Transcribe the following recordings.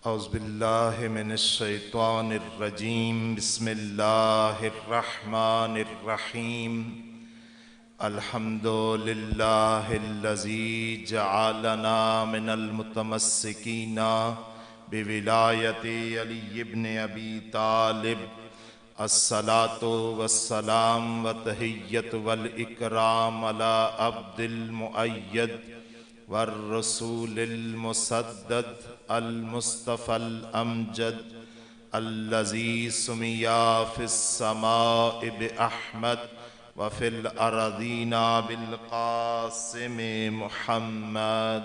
औज़ुबिल्लाहि मिनश्शैतानिर्रजीम बिस्मिल्लाहिर्रहमानिर्रहीम अल्हम्दुलिल्लाहिल्लज़ी जअलना मिनल मुतमस्सिकीना बिविलायति अली इब्न अबी तालिब अस्सलातु वस्सलाम व तहिय्यतु वल इकराम अला अब्दिल मुअय्यद वर रसूलिल मुसद्दद अल मुस्तफ़ल अमजद अल्लज़ी सुमिया फिस समाइ बि अहमद व फिल अरदीना बिल क़ासिम मुहम्मद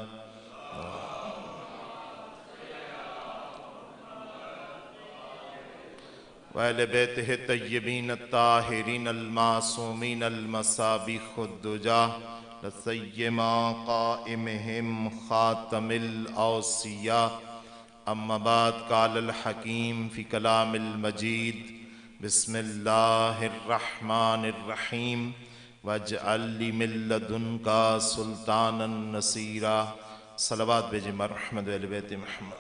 व अहले बैतिहि तय्यबीन अत्ताहिरीन अल मासूमीन अल मसाबिहुद्दुजा लसय्यिमा क़ाइमिहिम ख़ातमिल औसिया अम्मा बाद क़ालल हकीम फ़ी कलामिल मजीद बिस्मिल्लाहिर्रहमानिर्रहीम वजअल ली मिन लदुनका सुल्तानन नसीरा। सलवात भेजिए मरहमत अहले बैत मुहम्मद।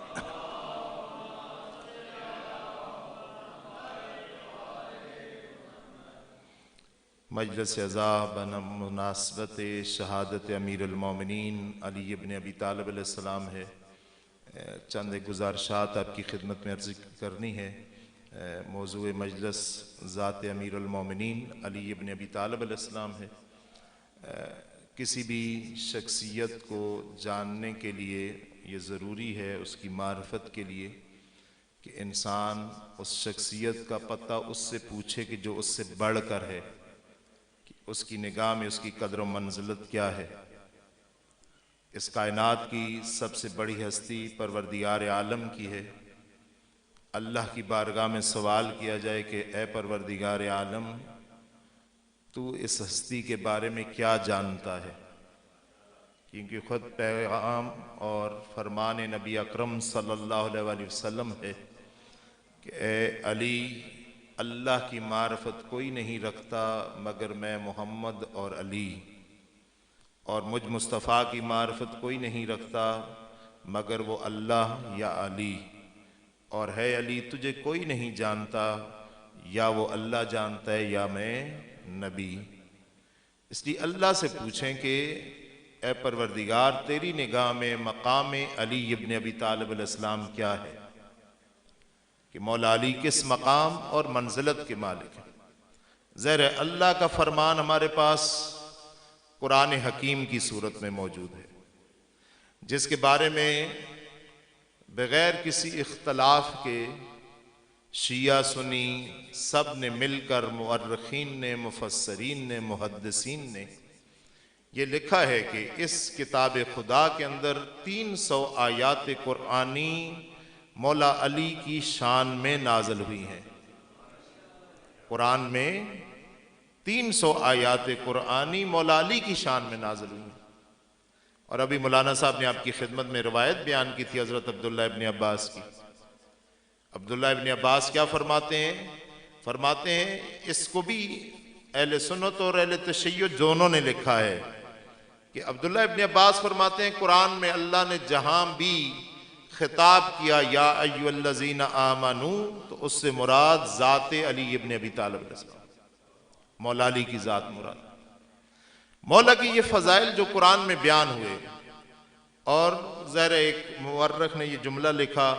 मजलिस अज़ा मुनासबत शहादत अमीरुल मोमिनीन अली इब्न अबी तालिब अलैहिस्सलाम है। चंद गुज़ारिशात आपकी खिदमत में अर्ज़ करनी है। मौज़ूए मजलिस ज़ात अमीरुल मोमिनीन अली इब्न अबी तालिब अलैहिस्सलाम है। किसी भी शख्सियत को जानने के लिए ये ज़रूरी है, उसकी मारिफत के लिए, कि इंसान उस शख्सियत का पता उससे पूछे कि जो उससे बढ़ कर है, उसकी निगाह में उसकी कदर व मंजिलत क्या है। इस कायनात की सबसे बड़ी हस्ती परवरदिगार आलम की है। अल्लाह की बारगाह में सवाल किया जाए कि ए परवरदिगार आलम, तू इस हस्ती के बारे में क्या जानता है, क्योंकि ख़ुद पैगाम और फरमान नबी अकरम सल्लल्लाहु अलैहि वसल्लम है कि ए अली, अल्लाह की मारिफत कोई नहीं रखता मगर मैं मोहम्मद और अली, और मुझ मुस्तफ़ा की मारिफत कोई नहीं रखता मगर वो अल्लाह या अली, और है अली तुझे कोई नहीं जानता, या वो अल्लाह जानता है या मैं नबी। इसलिए अल्लाह से पूछें कि ए परवरदिगार, तेरी निगाह में मकाम अली इब्न अबी तालिब अलैहिस्सलाम क्या है, कि मौला अली किस मकाम और मंजिलत के मालिक हैं। ज़हर अल्लाह का फरमान हमारे पास कुरान हकीम की सूरत में मौजूद है, जिसके बारे में बग़ैर किसी इख्तलाफ के शिया सुन्नी सब ने मिलकर, मुअर्रिखीन ने, मुफस्सरीन ने, मुहद्दिसीन ने ये लिखा है कि इस किताब खुदा के अंदर 300 आयात कुरानी मौला अली की शान में नाज़िल हुई हैं। कुरान में 300 आयात कुरानी मौला अली की शान में नाज़िल हुई हैं। और अभी मौलाना साहब ने आपकी खिदमत में रिवायत बयान की थी हज़रत अब्दुल्लाह इब्न अब्बास की। अब्दुल्लाह इब्न अब्बास क्या फरमाते हैं? फरमाते हैं इसको भी अहले सुन्नत और अहले तशय्युअ दोनों ने लिखा है कि अब्दुल्लाह इब्न अब्बास फरमाते हैं कुरान में अल्लाह ने जहां भी खिताब किया या अय्युहल्लज़ीना आमनू, तो उससे मुराद ज़ात अली इब्न अबी तालिब अलैहिस्सलाम, मौला अली की ज़ात मुराद। मौला की ये फ़ज़ाइल जो कुरान में बयान हुए, और ज़रा एक मुवर्रिख ने ये जुमला लिखा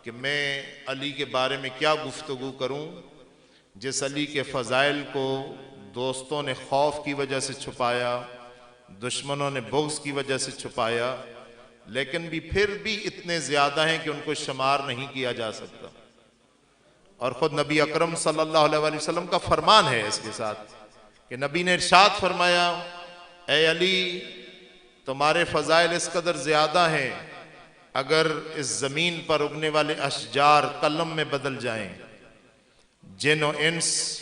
कि मैं अली के बारे में क्या गुफ्तगू करूं, जिस अली के फ़ज़ाइल को दोस्तों ने खौफ की वजह से छुपाया, दुश्मनों ने बुग़्ज़ की वजह से छुपाया, लेकिन भी फिर भी इतने ज़्यादा हैं कि उनको शुमार नहीं किया जा सकता। और ख़ुद नबी अकरम सल्लल्लाहु अलैहि वसल्लम का फरमान है इसके साथ कि नबी ने इरशाद फरमाया, ए अली, तुम्हारे फ़ज़ाइल इस कदर ज़्यादा हैं, अगर इस ज़मीन पर उगने वाले अशजार कलम में बदल जाएं, जिन और इंस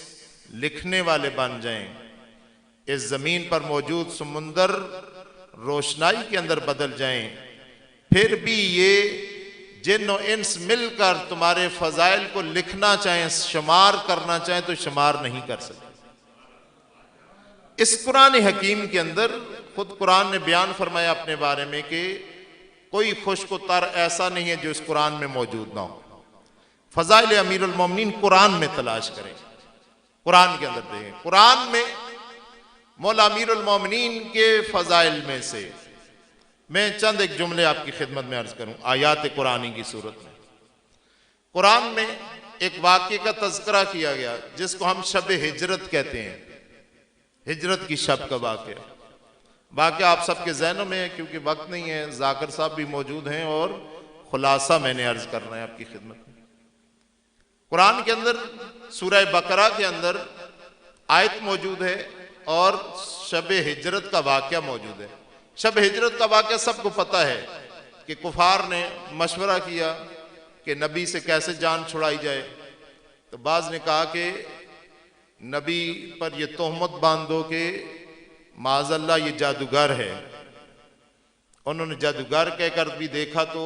लिखने वाले बन जाएं, इस ज़मीन पर मौजूद समुंदर रोशनाई के अंदर बदल जाएं, फिर भी ये जिन और इंस मिलकर तुम्हारे फ़ज़ाइल को लिखना चाहें, शुमार करना चाहें, तो शुमार नहीं कर सकते। इस कुरान हकीम के अंदर खुद कुरान ने बयान फरमाया अपने बारे में कि कोई खुश्क तर ऐसा नहीं है जो इस कुरान में मौजूद ना हो। फजाइल अमीरुल मोमिनीन कुरान में तलाश करें, कुरान के अंदर देखें। कुरान में मौला अमीरुल मोमिनीन के फजाइल में से मैं चंद एक जुमले आपकी खिदमत में अर्ज करूं। आयात कुरानी की सूरत में कुरान में एक वाक्य का तज़किरा किया गया जिसको हम शब हिजरत कहते हैं। हिजरत की शब का वाक़या आप सबके जहनों में है, क्योंकि वक्त नहीं है। जाकिर साहब भी मौजूद हैं और खुलासा मैंने अर्ज करना है आपकी खिदमत में। कुरान के अंदर सूरह बकरा के अंदर आयत मौजूद है और शब हिजरत का वाक़या मौजूद है। शब हिजरत का वाक़या सबको पता है कि कुफार ने मशवरा किया कि नबी से कैसे जान छुड़ाई जाए। तो बाज़ ने कहा कि नबी पर यह तोहमत बांधो कि माज़अल्लाह ये जादूगर है। उन्होंने जादूगर कहकर भी देखा तो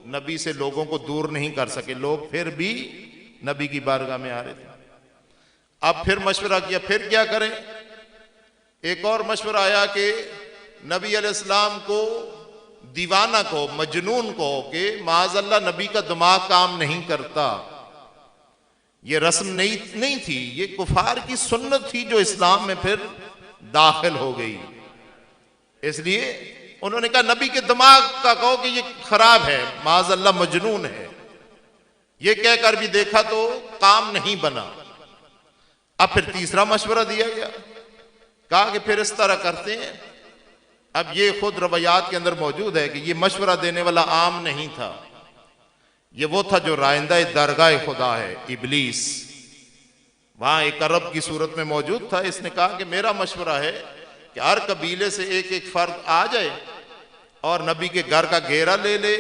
नबी से लोगों को दूर नहीं कर सके। लोग फिर भी नबी की बारगाह में आ रहे थे। अब फिर मशवरा किया, फिर क्या करें। एक और मशवरा आया कि नबी अलैहिस्सलाम को दीवाना को, मजनून को कि माज़अल्लाह नबी का दिमाग काम नहीं करता। ये रस्म नहीं थी, ये कुफार की सुन्नत थी जो इस्लाम में फिर दाखिल हो गई। इसलिए उन्होंने कहा नबी के दिमाग का कहो कि ये खराब है, माज़अल्लाह मजनून है। ये कहकर भी देखा तो काम नहीं बना। अब फिर तीसरा मशवरा दिया गया, कहा कि फिर इस तरह करते हैं। अब ये खुद रवायात के अंदर मौजूद है कि ये मशवरा देने वाला आम नहीं था, ये वो था जो राइंदा दरगाह खुदा है, इबलीस। वहां एक अरब की सूरत में मौजूद था। इसने कहा कि मेरा मशवरा है कि हर कबीले से एक एक फर्द आ जाए और नबी के घर का घेरा ले ले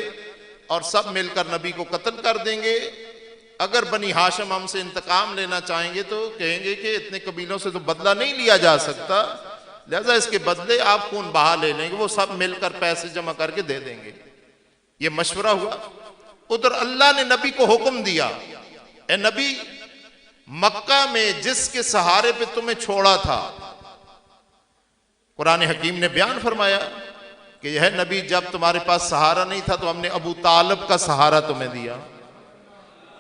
और सब मिलकर नबी को कत्ल कर देंगे। अगर बनी हाशिम हमसे इंतकाम लेना चाहेंगे तो कहेंगे कि इतने कबीलों से तो बदला नहीं लिया जा सकता, लिहाजा इसके बदले आप खून बहा ले लेंगे। वो सब मिलकर पैसे जमा करके दे देंगे। ये मशवरा हुआ। उधर अल्लाह ने नबी को हुक्म दिया, ए नबी, मक्का में जिसके सहारे पे तुम्हें छोड़ा था, कुरान हकीम ने बयान फरमाया कि यह नबी जब तुम्हारे पास सहारा नहीं था तो हमने अबू तालिब का सहारा तुम्हें दिया।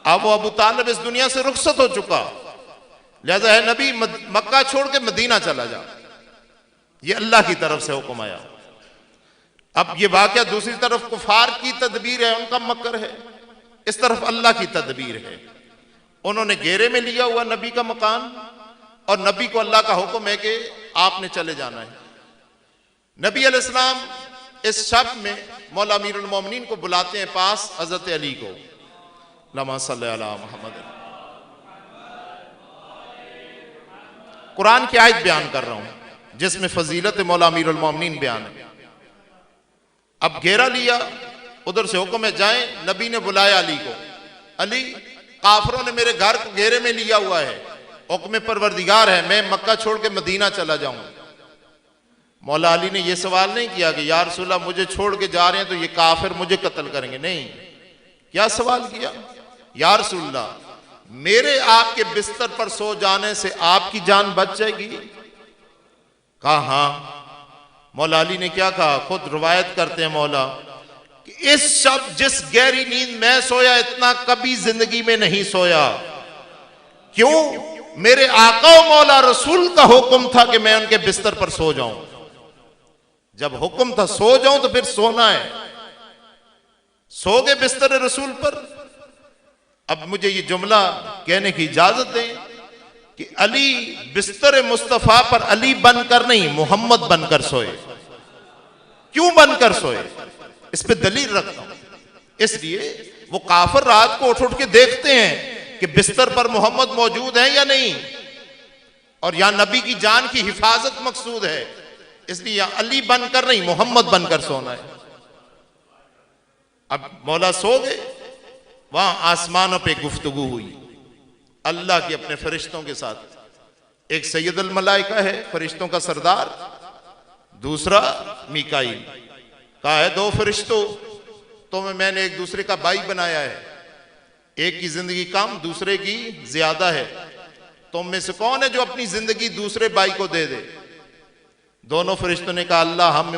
अब वो अबू तालिब इस दुनिया से रुखसत हो चुका, लिहाजा है नबी मक्का छोड़ के मदीना चला जा। ये अल्लाह की तरफ से हुक्म आया। अब ये वाकया दूसरी तरफ कुफार की तदबीर है, उनका मकर है, इस तरफ अल्लाह की तदबीर है। उन्होंने घेरे में लिया हुआ नबी का मकान और नबी को अल्लाह का हुक्म है कि आपने चले जाना है। नबी अलैहिस्सलाम इस शब में मौला अमीरुल मोमिनीन को बुलाते हैं पास, हज़रत अली को। लम्मा सल्ली अला मुहम्मद। कुरान की आयत बयान कर रहा हूं जिसमें फजीलत मौला अमीरुल मोमिनीन बयान है। अब घेरा लिया, उधर से हुक्म है जाएं। नबी ने बुलाया अली को, अली, काफरों ने मेरे घर को घेरे में लिया हुआ है, हुक्म परवरदिगार है मैं मक्का छोड़ के मदीना चला जाऊं। मौला अली ने यह सवाल नहीं किया कि या रसूलल्लाह मुझे छोड़ के जा रहे हैं तो ये काफिर मुझे कत्ल करेंगे, नहीं। क्या सवाल किया, या रसूलल्लाह मेरे आपके बिस्तर पर सो जाने से आपकी जान बच जाएगी? कहा हाँ। मौला अली ने क्या कहा, खुद रिवायत करते हैं मौला कि इस शब जिस गहरी नींद मैं सोया इतना कभी जिंदगी में नहीं सोया। क्यों? मेरे आका मौला रसूल का हुक्म था कि मैं उनके बिस्तर पर सो जाऊं। जब हुक्म था सो जाऊं तो फिर सोना है। सो गए बिस्तर रसूल पर। अब मुझे ये जुमला कहने की इजाजत दें कि अली बिस्तर मुस्तफा पर अली बनकर नहीं, मोहम्मद बनकर सोए। क्यों बनकर सोए? इस पे दलील रखता हूं। इसलिए वो काफिर रात को उठ के देखते हैं कि बिस्तर पर मोहम्मद मौजूद है या नहीं, और यहां नबी की जान की हिफाजत मकसूद है, इसलिए यहां अली बनकर नहीं, मोहम्मद बनकर सोना है। अब मौला सो गए, वहां आसमानों पे गुफ्तगू हुई अल्लाह के अपने फरिश्तों के साथ। एक सैयदुल मलाइका है, फरिश्तों का सरदार, दूसरा मीकाईल। कहा है दो फरिश्तों तुम्हें मैंने एक दूसरे का भाई बनाया है, एक की जिंदगी कम दूसरे की ज्यादा है, तुम में से कौन है जो अपनी जिंदगी दूसरे भाई को दे दे? दोनों फरिश्तों ने कहा अल्लाह हम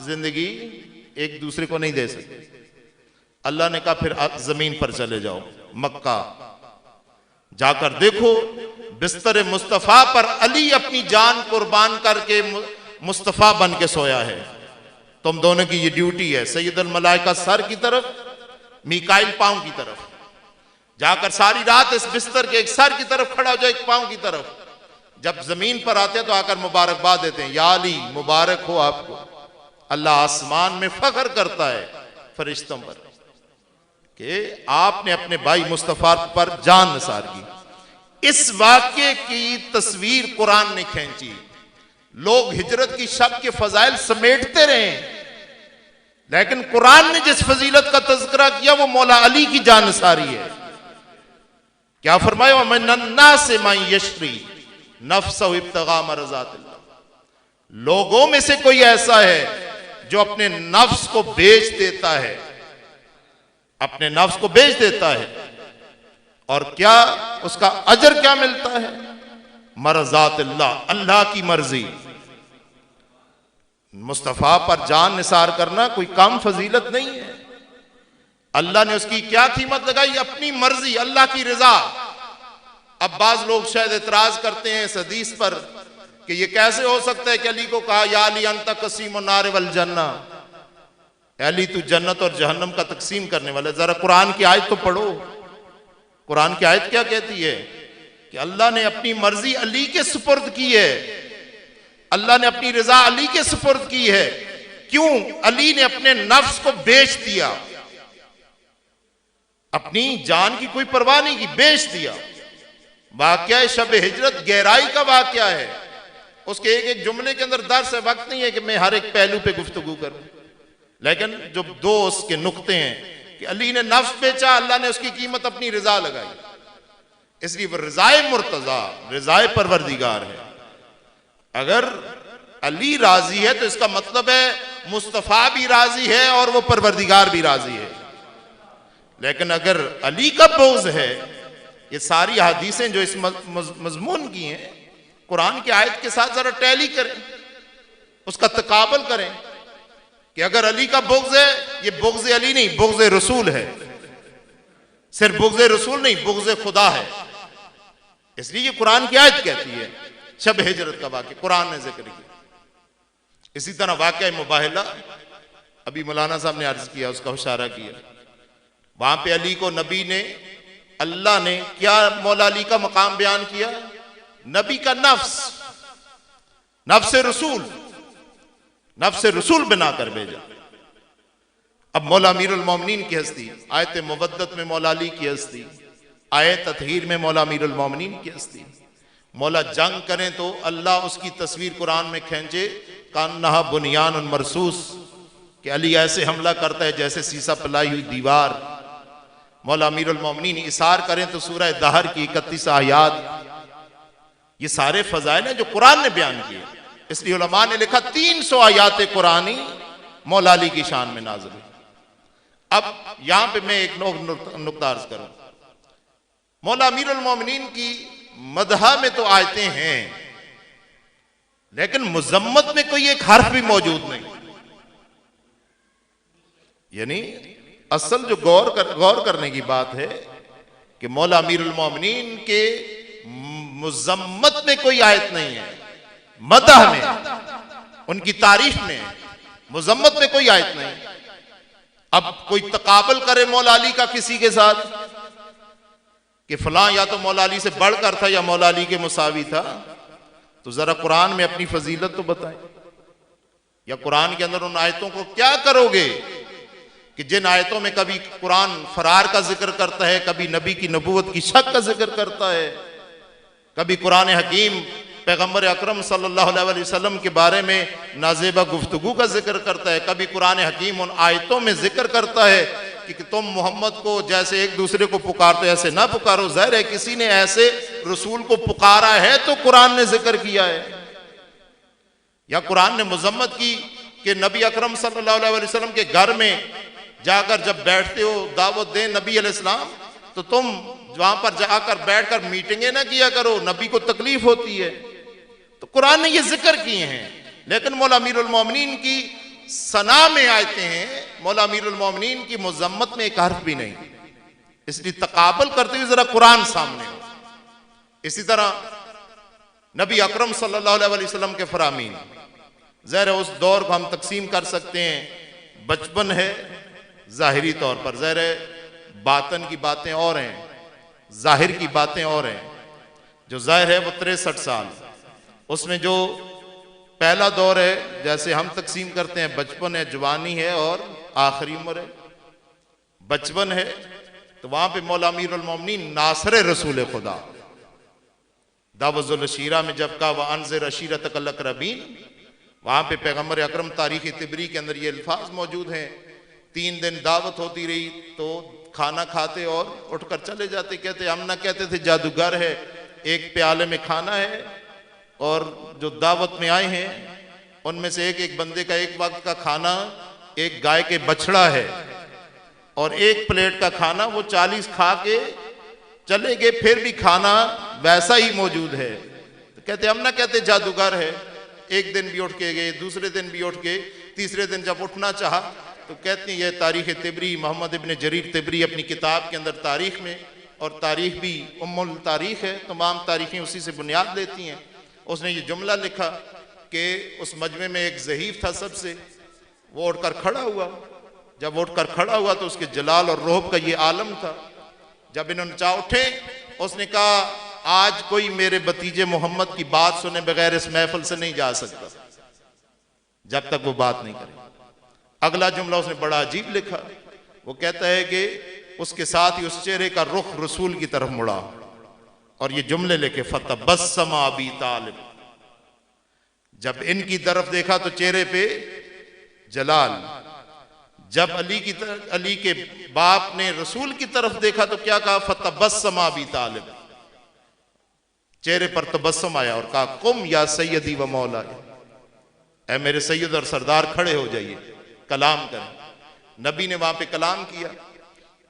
जिंदगी एक दूसरे को नहीं दे सकते। अल्लाह ने कहा फिर जमीन पर चले जाओ, मक्का जाकर देखो बिस्तर मुस्तफ़ा पर अली अपनी जान कुर्बान करके मुस्तफ़ा बन के सोया है। तुम दोनों की ये ड्यूटी है, सैयदुल मलाइका सर की तरफ, मीकाइल पांव की तरफ। जाकर सारी रात इस बिस्तर के एक सर की तरफ खड़ा हो जाए, एक पांव की तरफ। जब जमीन पर आते हैं तो आकर मुबारकबाद देते हैं, या अली मुबारक हो आपको। अल्लाह आसमान में फख्र करता है फरिश्तों पर कि आपने अपने भाई मुस्तफा पर जान निसार की। इस वाक्य की तस्वीर कुरान ने खींची। लोग हिजरत की शब के फजाइल समेटते रहे, लेकिन कुरान ने जिस फजीलत का तज़किरा किया वो मौला अली की जान निसारी है। क्या फरमाया, मैं नन्ना से माई यशरी नफ्स इब्तिगा मरज़ातिल्लाह। लोगों में से कोई ऐसा है जो अपने नफ्स को बेच देता है, अपने नफ्स को बेच देता है, और क्या उसका अजर क्या मिलता है? मरज़ातिल्लाह, अल्लाह की मर्जी। मुस्तफा पर जान निसार करना कोई कम फजीलत नहीं है। अल्लाह ने उसकी क्या कीमत लगाई? अपनी मर्जी, अल्लाह की रजा। अब बाज लोग शायद एतराज करते हैं इस हदीस पर कि ये कैसे हो सकता है कि अली को कहा या अली अंता कसीम नार वल जन्ना, अली तू जन्नत और जहन्नम का तकसीम करने वाला। जरा कुरान की आयत तो पढ़ो। कुरान की आयत क्या कहती है कि अल्लाह ने अपनी मर्जी अली के सुपुर्द की है, अल्लाह ने अपनी रजा अली के सुपुर्द की है। क्यों? अली ने अपने नफ्स को बेच दिया, अपनी जान की कोई परवाह नहीं की, बेच दिया। वाकया शब हिजरत गहराई का वाकया है, उसके एक एक जुमले के अंदर दर्स है। वक्त नहीं है कि मैं हर एक पहलू पे गुफ्तगू करूं, लेकिन जो दो उसके नुक्ते हैं कि अली ने नफ्स बेचा, अल्लाह ने उसकी कीमत अपनी रजा लगाई, इसलिए वह रजाए मुर्तजा, रजाए परवरदिगार है। अगर अली राजी है तो इसका मतलब है मुस्तफा भी राजी है और वो परवरदिगार भी राजी है। लेकिन अगर अली का बोझ है, ये सारी हदीसें जो इस मजमून की हैं कुरान की आयत के साथ जरा टैली करें, उसका तकाबल करें कि अगर अली का बुग़्ज़ है, ये बुग़्ज़ अली नहीं, बुग़्ज़ रसूल है। सिर्फ बुग़्ज़ रसूल नहीं, बुग़्ज़ खुदा है। इसलिए ये कुरान की आयत कहती है शब हिजरत का वाक़या कुरान ने जिक्र किया। इसी तरह वाक़या मुबाहिला अभी मौलाना साहब ने अर्ज किया, उसका इशारा किया। वहां पे अली को नबी ने, अल्लाह ने क्या मौला अली का मकाम बयान किया? नबी का नफ्स, नफ्स रसूल, नफ्स रसूल बनाकर भेजा। अब मौला अमीरुल मोमिनीन की हस्ती, आयत मुवद्दत में मौला अली की हस्ती, आयत ततहीर में मौला अमीरुल मोमिनीन की हस्ती। मौला जंग करें तो अल्लाह उसकी तस्वीर कुरान में खींचे, कान्हा बुनियान मरसूस, कि अली ऐसे हमला करता है जैसे सीसा पलाई हुई दीवार। मौला अमीरुल मोमिनीन इसार करें तो सूरह दहर की 31 आयात। ये सारे फजाइल हैं जो कुरान ने बयान किए। इसलिए उलमा ने लिखा 300 आयात कुरानी मौला अली की शान में नाज़िल हुई। अब यहां पे मैं एक नुक्ता अर्ज करूं। मौला अमीरुल मोमिनीन की मदहा में तो आयतें हैं, लेकिन मुजम्मत में कोई एक हर्फ भी मौजूद नहीं। यानी असल जो गौर करने की बात है कि मौला अमीरुल मोमिनीन के मुजम्मत में कोई आयत नहीं है, मदह में, उनकी तारीफ में, मुजम्मत में कोई आयत नहीं। अब कोई तकाबल करे मौला अली का किसी के साथ कि फलां या तो मौला अली से बढ़कर था या मौला अली के मुसावी था, तो जरा कुरान में अपनी फजीलत तो बताएं। या कुरान के अंदर उन आयतों को क्या करोगे कि जिन आयतों में कभी कुरान फरार का जिक्र करता है, कभी नबी की नबूवत की शक का जिक्र करता है, कभी कुरान हकीम पैगंबर अकरम सल्लल्लाहु अलैहि वसल्लम के बारे में नाज़ेबा गुफ्तगू का जिक्र करता है, कभी कुरान हकीम उन आयतों में जिक्र करता है कि तुम मोहम्मद को जैसे एक दूसरे को पुकारते ऐसे ना पुकारो। ज़ाहिर है किसी ने ऐसे रसूल को पुकारा है तो कुरान ने जिक्र किया है। या कुरान ने मुजम्मत की कि नबी अकरम सल्लल्लाहु अलैहि वसल्लम के घर में जाकर जब बैठते हो दावत दें नबी अलैहिस्सलाम, तो तुम वहां पर जाकर बैठकर मीटिंगें ना किया करो, नबी को तकलीफ होती है। तो कुरान ने ये जिक्र किए हैं। लेकिन मौला अमीरुल मोमिनीन की सना में आयते हैं, मौला अमीरुल मोमिनीन की मुजम्मत में एक हर्फ भी नहीं, इसलिए तकाबल करते हुए जरा कुरान सामने हो। इसी तरह नबी अकरम सल्लल्लाहु अलैहि वसल्लम के फरामीन, ज़ाहिर उस दौर को हम तकसीम कर सकते हैं, बचपन है जाहिरी तौर पर, ज़ाहिर बातन की बातें और हैं, जाहिर की बातें और हैं। जो जाहिर है वो 63 साल, उसमें जो पहला दौर है जैसे हम तकसीम करते हैं, बचपन है, जवानी है और आखिरी उम्र है। बचपन है तो वहां पे मौला अमीरुल मोमिनीन नासर रसूल खुदा दावजुल शीरा में जब कहा वह अनज़िर अशीरतकल अक़रबीन, वहां पे पैगम्बर अकरम तारीख़ तिबरी के अंदर ये अल्फाज मौजूद हैं। 3 दिन दावत होती रही तो खाना खाते और उठकर चले जाते, कहते हम ना कहते थे जादूगर है, एक प्याले में खाना है और जो दावत में आए हैं उनमें से एक बंदे का एक वक्त का खाना एक गाय के बछड़ा है और एक प्लेट का खाना वो 40 खा के चले गए, फिर भी खाना वैसा ही मौजूद है। तो कहते हम ना कहते जादूगर है, एक दिन भी उठ के गए, दूसरे दिन भी उठ के, तीसरे दिन जब उठना चाहा तो कहते हैं यह तारीख़ तिबरी, मोहम्मद इब्न जरीर तिबरी अपनी किताब के अंदर तारीख़ में, और तारीख़ भी उम्मुल तारीख़ है, तमाम तारीखें उसी से बुनियाद लेती हैं। उसने ये जुमला लिखा कि उस मजमे में एक ज़हीफ़ था सबसे, वो उठकर खड़ा हुआ। जब उठकर खड़ा हुआ तो उसके जलाल और रोहब का ये आलम था। जब इन्होंने चाह उठे, उसने कहा आज कोई मेरे भतीजे मोहम्मद की बात सुने बगैर इस महफिल से नहीं जा सकता जब तक वो बात नहीं करे। अगला जुमला उसने बड़ा अजीब लिखा, वो कहता है कि उसके साथ ही उस चेहरे का रुख रसूल की तरफ मुड़ा और ये जुमले लेके फतबस्समा अबी तालिब, जब इनकी तरफ देखा तो चेहरे पे जलाल, जब अली के बाप ने रसूल की तरफ देखा तो क्या कहा, फतबस्समा अबी तालिब, चेहरे पर तबस्सुम आया और कहा कुम या सैयदी व मौला, ऐ मेरे सैयद और सरदार खड़े हो जाइए, कलाम करें। नबी ने वहां पे कलाम किया,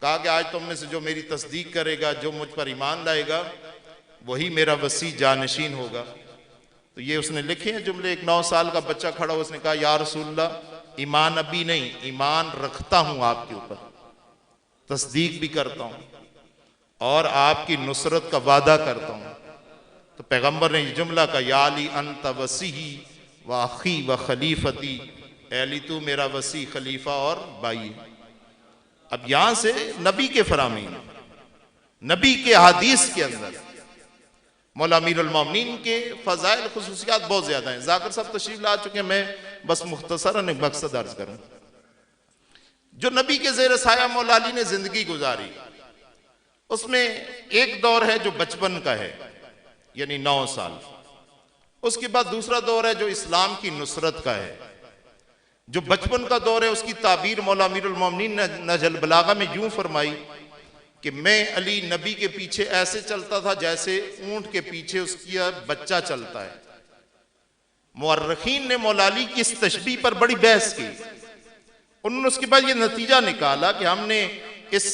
कहा कि आज तुम में से जो मेरी तस्दीक करेगा, जो मुझ पर ईमान लाएगा, वही मेरा वसी जानशीन होगा। तो ये उसने लिखे हैं जुमले। एक 9 साल का बच्चा खड़ा, उसने कहा या रसूलल्लाह, ईमान अभी नहीं, ईमान रखता हूं आपके ऊपर, तस्दीक भी करता हूं और आपकी नुसरत का वादा करता हूं। तो पैगंबर ने ये जुमला कहा, या अली अंत वसीही व अखी व खलीफती, अली तू मेरा वसी, खलीफा और भाई। अब यहां से नबी के फरामीन, नबी के हदीस के अंदर मौला अमीरुल मोमिनीन के फजाइल खुसूसियात बहुत ज्यादा हैं। जाकिर साहब तशरीफ ला चुके हैं, मैं बस मुख्तसरन एक मकसद अर्ज करूं। जो नबी के ज़ेर साया मौला अली ने जिंदगी गुजारी, उसमें एक दौर है जो बचपन का है, यानी 9 साल। उसके बाद दूसरा दौर है जो इस्लाम की नुसरत का है। जो बचपन का दौर है उसकी ताबीर मौला अमीरुल मोमिनीन ने नजल बलागा में यूं फरमाई कि मैं अली नबी के पीछे ऐसे चलता था जैसे ऊंट के पीछे उसका बच्चा चलता है। मुअर्रिखीन ने मौला अली की इस तशबीह पर बड़ी बहस की। उन्होंने उसके बाद ये नतीजा निकाला कि हमने इस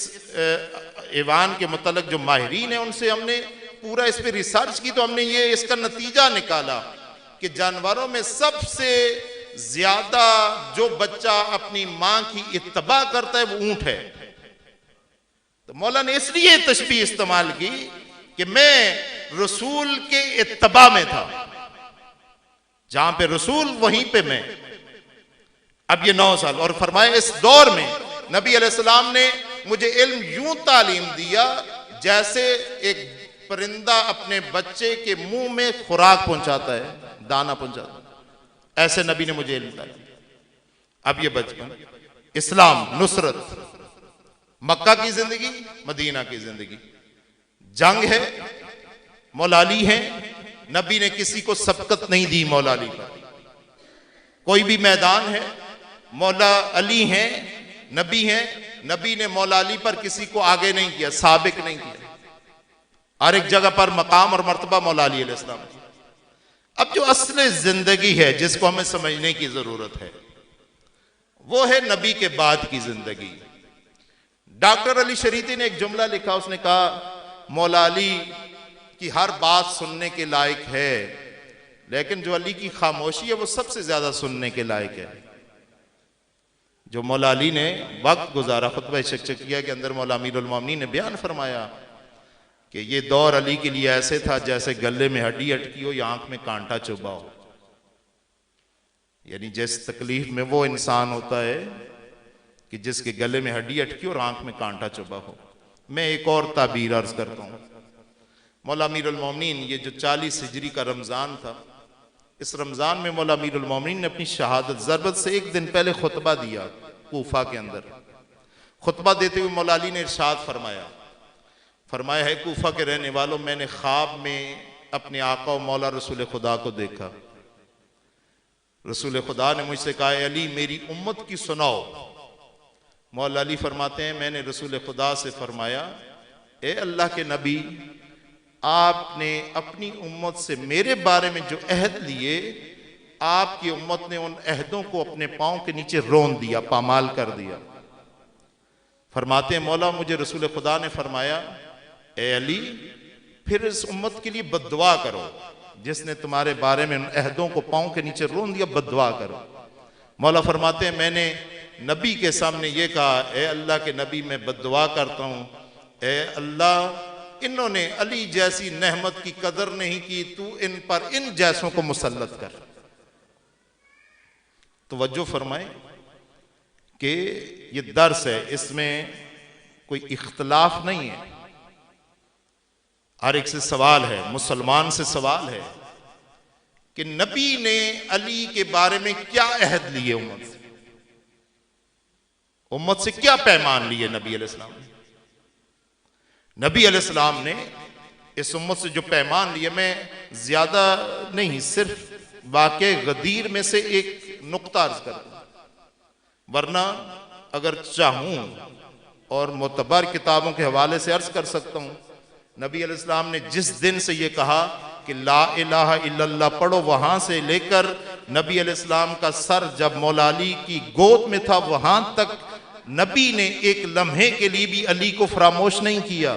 ईवान के मुतल्लिक जो माहिरीन है उनसे हमने पूरा इस पर रिसर्च की, तो हमने ये इसका नतीजा निकाला कि जानवरों में सबसे ज्यादा जो बच्चा अपनी मां की इत्तबा करता है वो ऊंट है। तो मौला ने इसलिए तशबीह इस्तेमाल की कि मैं रसूल के इत्तबा में था, जहां पे रसूल वहीं पे मैं। अब ये 9 साल, और फरमाया इस दौर में नबी अलैहिस्सलाम ने मुझे इल्म यूं तालीम दिया जैसे एक परिंदा अपने बच्चे के मुंह में खुराक पहुंचाता है, दाना पहुंचाता है, ऐसे नबी ने मुझे इल्म दिया। अब ये बचपन, इस्लाम, नुसरत, मक्का की जिंदगी, मदीना की जिंदगी, जंग है, मौला अली है, नबी ने किसी को सबकत नहीं दी मौला अली पर। कोई भी मैदान है, मौला अली हैं, नबी हैं, नबी ने मौला अली पर किसी को आगे नहीं किया, साबिक नहीं किया। हर एक जगह पर मकाम और मर्तबा मौला अली अलैहिस्सलाम। अब जो असल जिंदगी है जिसको हमें समझने की जरूरत है, वो है नबी के बाद की जिंदगी। डॉक्टर अली शरीती ने एक जुमला लिखा, उसने कहा मौला अली की हर बात सुनने के लायक है, लेकिन जो अली की खामोशी है वो सबसे ज्यादा सुनने के लायक है। जो मौला अली ने वक्त गुजारा खुतबा चकचकिया के अंदर मौला अमीरुल मोमिनीन ने बयान फरमाया कि ये दौर अली के लिए ऐसे था जैसे गले में हड्डी अटकी हो या आंख में कांटा चुभा हो। यानी जिस तकलीफ में वो इंसान होता है कि जिसके गले में हड्डी अटकी और आंख में कांटा चुभा हो। मैं एक और ताबीर अर्ज करता हूँ। मौला अमीरुल मोमिनीन, ये जो 40 हिजरी का रमज़ान था, इस रमज़ान में मौला अमीरुल मोमिनीन ने अपनी शहादत ज़रबत से एक दिन पहले खुतबा दिया कूफा के अंदर। खुतबा देते हुए मौला अली ने इरशाद फरमाया है, कूफा के रहने वालों, मैंने ख्वाब में अपने आका और मौला रसूल खुदा को देखा। रसूल खुदा ने मुझसे कहा, अली मेरी उम्मत की सुनाओ। मौला अली फरमाते हैं, मैंने रसूल खुदा से फरमाया, ए अल्लाह के नबी, आपने अपनी उम्मत से मेरे बारे में जो अहद लिए, आपकी उम्मत ने उन अहदों को अपने पांव के नीचे रोन दिया, पामाल कर दिया। फरमाते हैं, मौला मुझे रसूल खुदा ने फरमाया, ए अली, फिर इस उम्मत के लिए बद्दुआ करो जिसने तुम्हारे बारे में उन अहदों को पांव के नीचे रोन दिया, बद्दुआ करो। मौला फरमाते हैं, मैंने नबी के सामने ये कहा, ए अल्लाह के नबी, मैं बद्दुआ करता हूं, ए अल्लाह, इन्होंने अली जैसी नेहमत की कदर नहीं की, तू इन पर इन जैसों को मुसल्लत कर। तवज्जो फरमाए कि ये दर्स है, इसमें कोई इख्तलाफ नहीं है। हर एक से सवाल है, मुसलमान से सवाल है कि नबी ने अली के बारे में क्या अहद लिए, उम्मत से क्या पैमान लिए नबी अलैहिस्सलाम ने। नबी अलैहिस्सलाम ने इस उम्मत से जो पैमान लिए, मैं ज्यादा नहीं, सिर्फ वाक़े गदीर में से एक नुक्ता अर्ज कर दूं, वरना अगर चाहूं और मोतबर किताबों के हवाले से अर्ज कर सकता हूं। नबी अलैहिस्सलाम ने जिस दिन से ये कहा कि ला इलाहा इल्लल्लाह पढ़ो, वहां से लेकर नबी अलैहिस्सलाम का सर जब मौला अली की गोद में था, वहां तक नबी ने एक लम्हे के लिए भी अली को फरामोश नहीं किया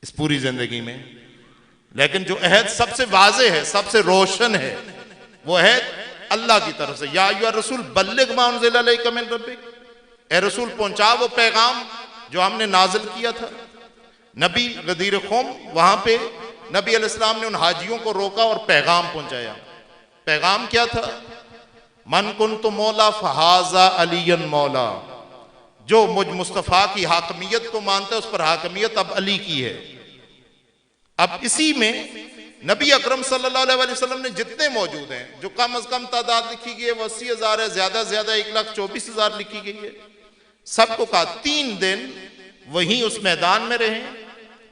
इस पूरी जिंदगी में। लेकिन जो अहद सबसे वाज़ेह है, सबसे रोशन है, वो अहद अल्लाह की तरफ से, या अय्युहर रसूल बल्लिग मा उनज़िला इलैका मिन रब्बिक, ए रसूल पहुंचा वो पैगाम जो हमने नाजिल किया था। नबी गदीर क़ौम, वहां पे नबी अलैहिस्सलाम ने उन हाजियों को रोका और पैगाम पहुंचाया। पैगाम क्या था? मन कुन्तु मौला फहाजा अलीयन मौला, जो मुझ मुस्तफ़ा की हाकमियत को मानता है उस पर हाकमियत अब अली की है। अब इसी में नबी अकरम सल्लल्लाहु अलैहि वसल्लम ने जितने मौजूद हैं, जो कम अज कम तादाद लिखी गई है वो 80,000 है, ज्यादा से ज्यादा 1,24,000 लिखी गई है। सबको कहा 3 दिन वहीं उस मैदान में रहें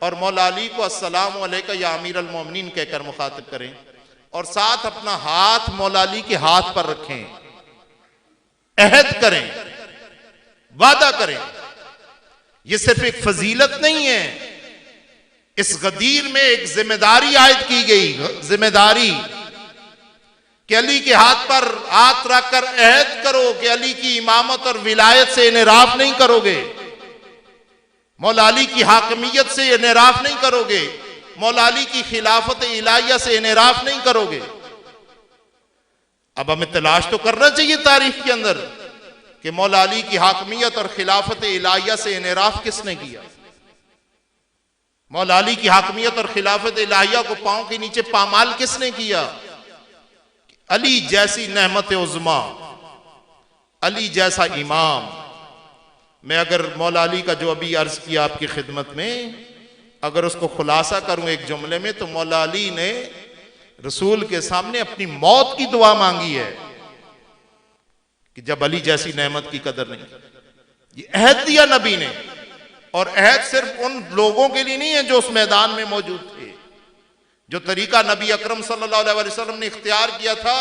और मौला अली को अस्सलामु अलैका या अमीरुल मोमिनीन कहकर मुखातिब करें, और साथ अपना हाथ मौला अली के हाथ पर रखें, अहद करें, वादा करें। यह सिर्फ एक फजीलत नहीं है, इस गदीर में एक जिम्मेदारी आयद की गई, जिम्मेदारी कि अली के हाथ पर हाथ रखकर अहद करो कि अली की इमामत और विलायत से इनराफ नहीं करोगे, मौला अली की हाकमियत से इनराफ नहीं करोगे, मौला अली की खिलाफत इलाहिया से इनराफ नहीं करोगे। अब हमें तलाश तो करना चाहिए तारीख के अंदर कि मौला अली की हाकमियत और खिलाफत इलाहिया से इनराफ किसने किया। मौला अली की हाकमियत और खिलाफत इलाहिया को पांव के नीचे पामाल किसने किया? अली जैसी नेमत उज़्मा, अली जैसा इमाम। मैं अगर मौला अली का जो अभी अर्ज किया आपकी खिदमत में, अगर उसको खुलासा करूं एक जुमले में, तो मौला अली ने रसूल के सामने अपनी मौत की दुआ मांगी है कि जब अली जैसी नेमत की कदर नहीं। ये अहद दिया नबी ने, और अहद सिर्फ उन लोगों के लिए नहीं है जो उस मैदान में मौजूद थे। जो तरीका नबी अकरम सल्लल्लाहु अलैहि वसल्लम ने इख्तियार किया था,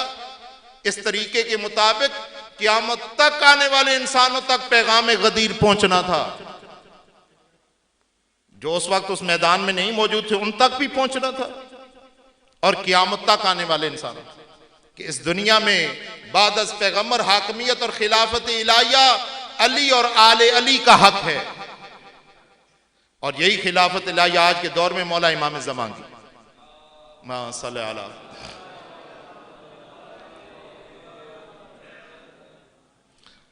इस तरीके के मुताबिक क़यामत तक आने वाले इंसानों तक पैगाम गदीर पहुंचना था। जो उस वक्त उस मैदान में नहीं मौजूद थे उन तक भी पहुंचना था, और क़यामत तक आने वाले इंसानों कि इस दुनिया में बाद अज़ पैगम्बर हाकमियत और खिलाफत इलाहिया अली और आले अली का हक है। और यही खिलाफत इलाहिया आज के दौर में मौला इमाम ज़मान की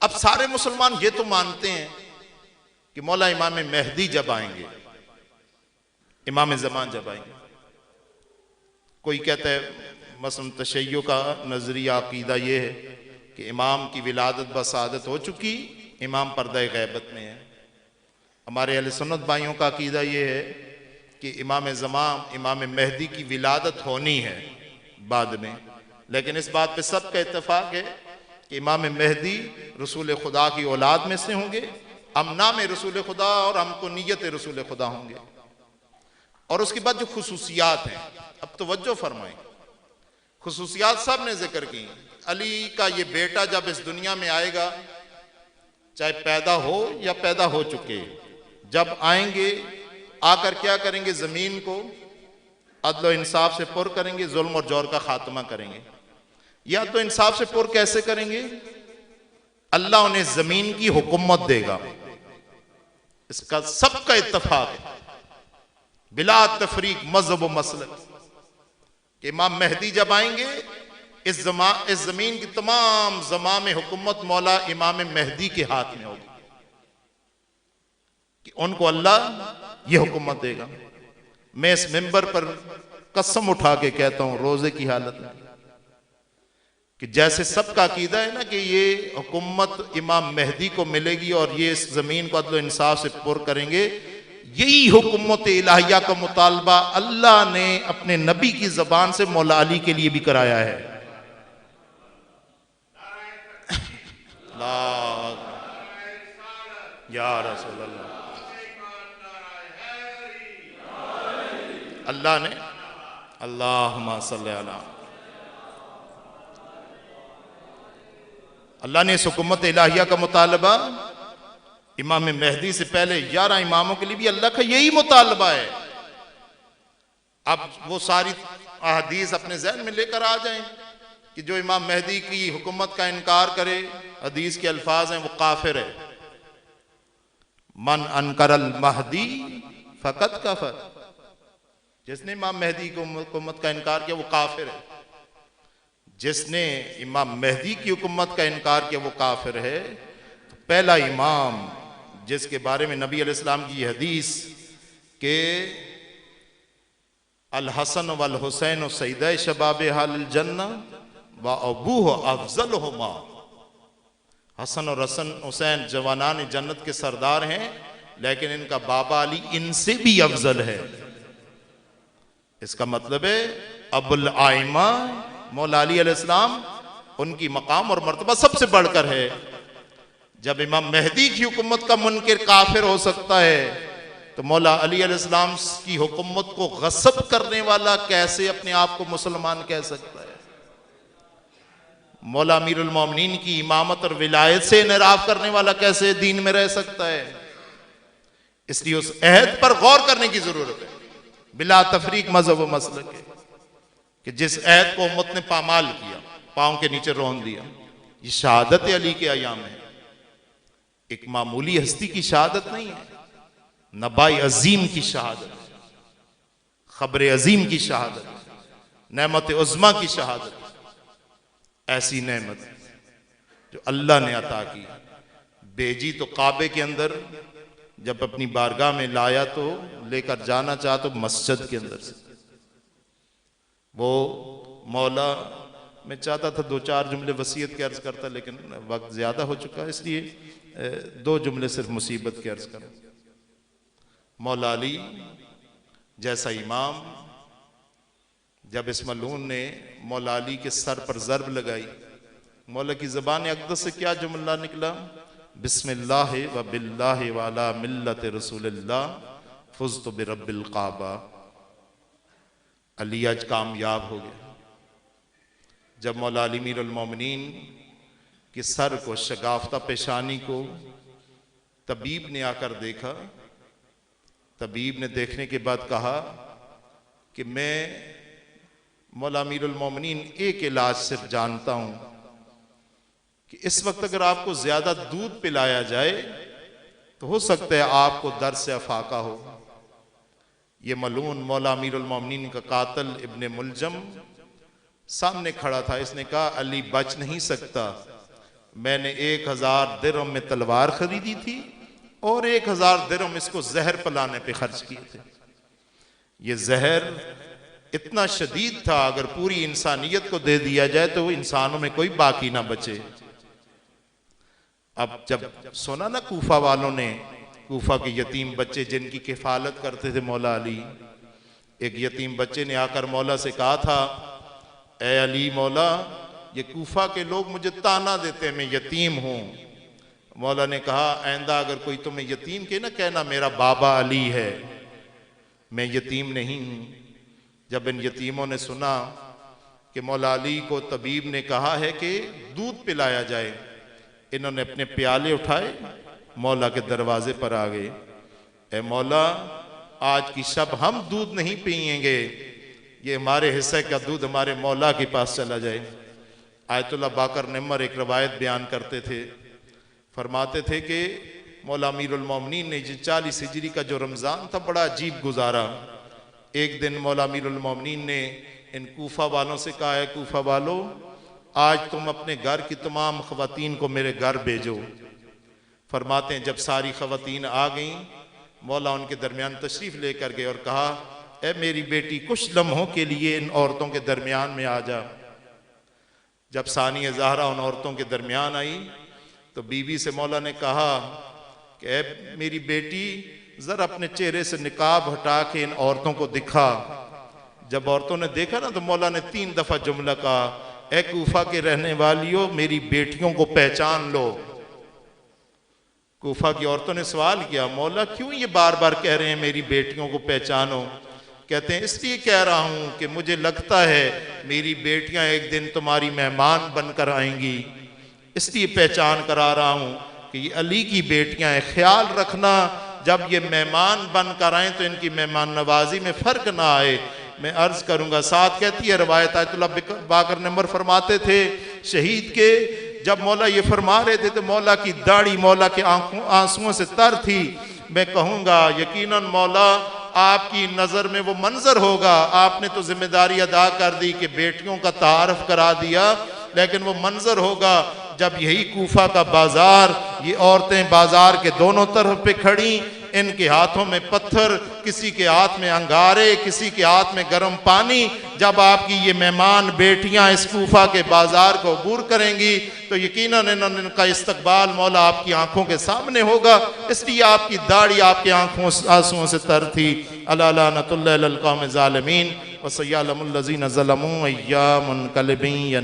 अब सारे मुसलमान ये तो मानते हैं कि मौला इमाम मेहदी जब आएंगे, इमाम ज़मान जब आएंगे, कोई कहता है मसलन तशय्यो का नजरिया अकीदा ये है कि इमाम की विलादत बसादत हो चुकी, इमाम पर्दा गैबत में है। हमारे अहले सुन्नत भाइयों का अकीदा ये है कि इमाम ज़मान इमाम मेहदी की विलादत होनी है बाद में, लेकिन इस बात पे सबका इत्तेफाक है कि इमाम मेहदी रसूल खुदा की औलाद में से होंगे, हम नाम रसूल खुदा और हमको नीयत रसूल खुदा होंगे। और उसके बाद जो खुसूसियात हैं, अब तवज्जो फरमाएं, खुसूसियात सब ने जिक्र की। अली का ये बेटा जब इस दुनिया में आएगा, चाहे पैदा हो या पैदा हो चुके, जब आएंगे आकर क्या करेंगे, जमीन को अदल इंसाफ से पुर करेंगे, जुल्म और जौर का खात्मा करेंगे। या तो इंसाफ से पुर कैसे करेंगे, अल्लाह उन्हें जमीन की हुकूमत देगा, इसका सबका इत्तफाक है बिला तफरीक मजहब व मसलक कि इमाम मेहदी जब आएंगे इस जमीन की तमाम ज़माम हुकूमत मौला इमाम मेहदी के हाथ में होगी, कि उनको अल्लाह ये हुकूमत देगा। मैं इस मिंबर पर कसम उठा के कहता हूं रोजे की हालत में कि जैसे सबका अकीदा है ना कि ये हुकूमत इमाम मेहदी को मिलेगी और ये इस जमीन को अदल इंसाफ से पुर करेंगे, यही हुकूमत इलाहिया का मुतालबा अल्लाह ने अपने नबी की जबान से मौला अली के लिए भी कराया है। या रसूल अल्लाह, अल्लाह ने अल्लाहुम्मा सल्ली अला, अल्लाह ने इस हुकूमत इलाहिया का मुतालबा इमाम मेहदी से पहले 11 इमामों के लिए भी अल्लाह का यही मुतालबा है। अब वो सारी अहदीस अपने जहन में लेकर आ जाएं कि जो इमाम मेहदी की हुकूमत का इनकार करे, हदीस के अल्फाज हैं, वो काफिर है। मन अनकरल महदी फकत कफर, जिसने इमाम मेहदी की हुकूमत का इनकार किया वो काफिर है। जिसने इमाम मेहदी की हुकूमत का इनकार किया वो काफिर है। तो पहला इमाम जिसके बारे में नबी अलैहिस्सलाम की हदीस के अल हसन वल हुसैन सईदा शबाब हाल जन्ना व अबूह अफजलहुमा, हसन और हुसैन जवानान जन्नत के सरदार हैं, लेकिन इनका बाबा अली इनसे भी अफजल है। इसका मतलब है अबुल आइमा मौला अली अलैहिस्सलाम, उनकी मकाम और मर्तबा सबसे बढ़कर है। जब इमाम मेहदी की हुकूमत का मुनकिर काफिर हो सकता है, तो मौला अली अलैहिस्सलाम की हुकूमत को गस्ब करने वाला कैसे अपने आप को मुसलमान कह सकता है? मौला अमीरुल मोमिनीन की इमामत और विलायत से इनराफ करने वाला कैसे दीन में रह सकता है? इसलिए उस अहद पर गौर करने की जरूरत है बिला तफरीक मजहब व मसलक के, कि जिस अहद को उम्मत ने पामाल किया, पांव के नीचे रोन दिया। ये शहादत अली के अयाम है, एक मामूली हस्ती की शहादत नहीं है, नबाई अजीम की शहादत, खबर अजीम की शहादत, नेमत उज़्मा की शहादत। ऐसी नेमत जो अल्लाह ने अता की, भेजी तो काबे के अंदर, जब अपनी बारगाह में लाया तो लेकर जाना चाहा तो मस्जिद के अंदर से। वो मौला, मैं चाहता था 2-4 जुमले वसीयत के अर्ज करता, लेकिन वक्त ज्यादा हो चुका, इसलिए 2 जुमले सिर्फ मुसीबत के अर्ज करूं। मौला अली जैसा इमाम, जब इस मलून ने मौला अली के सर पर ज़र्ब लगाई, मौला की ज़बान अक़दस से क्या जुमला निकला? बिस्मिल्लाह व बिल्लाह व अला मिल्लत रसूलिल्लाह फुज़्तु बिरब्बिल काबा। अली आज कामयाब हो गया। जब मौला अली अमीरुल मोमिनीन के सर को, शगाफ्ता पेशानी को तबीब ने आकर देखा, तबीब ने देखने के बाद कहा कि मैं मौला अमीरुल मोमिनीन एक इलाज सिर्फ जानता हूं कि इस वक्त अगर आपको ज्यादा दूध पिलाया जाए तो हो सकता है आपको दर्द से अफाका हो। ये मलून मौला अमीरुल मोमिनीन का कातिल इब्ने मुलजम सामने खड़ा था। इसने कहा अली बच नहीं सकता, मैंने 1000 दिरहम में तलवार खरीदी थी और 1000 दिरहम इसको जहर पिलाने पे खर्च किए थे। ये जहर इतना शदीद था, अगर पूरी इंसानियत को दे दिया जाए तो वो इंसानों में कोई बाकी ना बचे। अब जब सुना ना कूफा वालों ने, कूफा के यतीम बच्चे जिनकी किफालत करते थे मौला अली, एक यतीम बच्चे ने आकर मौला से कहा था, ए अली मौला, ये कूफा के लोग मुझे ताना देते हैं, मैं यतीम हूं। मौला ने कहा, आइंदा अगर कोई तुम्हें यतीम के ना कहना मेरा बाबा अली है, मैं यतीम नहीं हूं। जब इन यतीमों ने सुना कि मौला अली को तबीब ने कहा है कि दूध पिलाया जाए, इन्होंने अपने प्याले उठाए, मौला के दरवाजे पर आ गए। ए मौला, आज की शब हम दूध नहीं पिएंगे, ये हमारे हिस्से का दूध हमारे मौला के पास चला जाए। आयतुल्लाह बाकर निम्मर एक रवायत बयान करते थे, फरमाते थे कि मौला अमीरुल मोमिनीन ने 40 हिजरी का जो रमज़ान था बड़ा अजीब गुजारा। एक दिन मौला अमीरुल मोमिनीन ने इन कूफा वालों से कहा, है कूफा वालों, आज तुम अपने घर की तमाम ख़वातीन को मेरे घर भेजो। फरमाते हैं जब सारी ख़वातीन आ गईं, मौला उनके दरमियान तशरीफ़ लेकर गए और कहा, ए मेरी बेटी, कुछ लम्हों के लिए इन औरतों के दरमियान में आ जा। जब सानिया ज़हरा उन औरतों के दरमियान आई तो बीवी से मौला ने कहा कि ए मेरी बेटी, ज़रा अपने चेहरे से निकाब हटा के इन औरतों को दिखा। जब औरतों ने देखा ना तो मौला ने 3 दफ़ा जुमला कहा, ए कूफा के रहने वालियों, मेरी बेटियों को पहचान लो। कूफा की औरतों ने सवाल किया, मौला क्यों ये बार बार कह रहे हैं मेरी बेटियों को पहचानो? कहते हैं इसलिए कह रहा हूं कि मुझे लगता है मेरी बेटियां एक दिन तुम्हारी मेहमान बनकर आएंगी, इसलिए पहचान करा रहा हूं कि ये अली की बेटियां हैं। ख्याल रखना जब ये मेहमान बनकर आए तो इनकी मेहमान नवाजी में फर्क ना आए। मैं अर्ज करूंगा, साथ कहती है रवायत, आयतुल्लाह बाकर नंबर फरमाते थे शहीद के, जब मौला ये फरमा रहे थे तो मौला की दाढ़ी मौला के आंसुओं से तर थी। मैं कहूँगा यकीनन मौला आपकी नज़र में वो मंजर होगा, आपने तो जिम्मेदारी अदा कर दी कि बेटियों का तारफ करा दिया, लेकिन वो मंजर होगा जब यही कूफा का बाजार, ये औरतें बाजार के दोनों तरफ पे खड़ी, इनके हाथों में पत्थर, किसी के हाथ में अंगारे, किसी के हाथ में गर्म पानी। जब आपकी ये मेहमान बेटियां इस कूफा के बाजार को अबूर करेंगी तो यकीनन इनका इस्तकबाल मौला आपकी आंखों के सामने होगा। इसलिए आपकी दाढ़ी आपकी आंखों आंसुओं से तर थी। अला लानतुल्लाहि अलल कौमिज़ ज़ालिमीन व सय्यअलमुल लज़ीना ज़लमू अय्यामुन कलबीन।